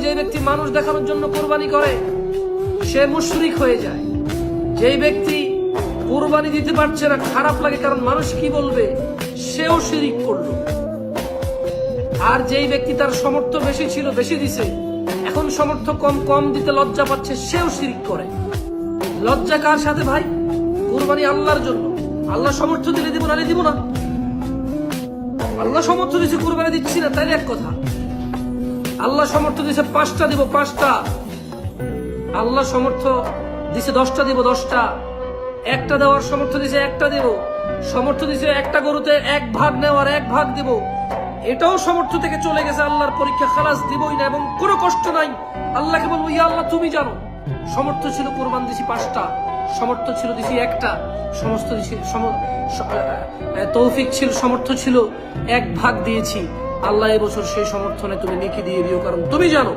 যে ব্যক্তি মানুষ দেখানোর জন্য কুরবানি করে সে মুশরিক হয়ে যায়। যেই ব্যক্তি কুরবানি দিতে পারছে না, খারাপ লাগে কারণ মানুষ কি বলবে, সেও শিরিক করলো। আর যেই ব্যক্তি তার সামর্থ্য বেশি ছিল, বেশি দিছে, এখন সামর্থ্য কম, কম দিতে লজ্জা পাচ্ছে, সেও শিরিক করে। লজ্জা কার সাথে ভাই? কুরবানি আল্লাহর জন্য। আল্লাহ সামর্থ্য দিলে দিব, নালে দিব না। আল্লাহ সামর্থ্য দিচ্ছে, কুরবানি দিচ্ছি না, তাইলে এক কথা। আল্লাহ সামর্থ্য দিছে 5টা দিব, 5টা। আল্লাহ সামর্থ্য দিছে 10টা দিব, 10টা। একটা দেওয়ার সামর্থ্য দিছে, একটা দেব। সামর্থ্য দিছে একটা গরুতে 1 ভাগ নেওয়ার, 1 ভাগ দেব। এটাও সামর্থ্য থেকে চলে গেছে, আল্লাহর পরীক্ষা, খালাস দিবই না এবং কোনো কষ্ট নাই। আল্লাহকে বলবো, ইয়া আল্লাহ তুমি জানো। সামর্থ্য ছিল কোরবান দিছি 5টা, সামর্থ্য ছিল দিছি 1টা, সমস্ত তৌফিক ছিল, সামর্থ্য ছিল 1 ভাগ দিয়েছি। আল্লাহ এবছর সেই সমর্থনে তুমি নেকি দিয়ে দিও, কারণ তুমি জানো।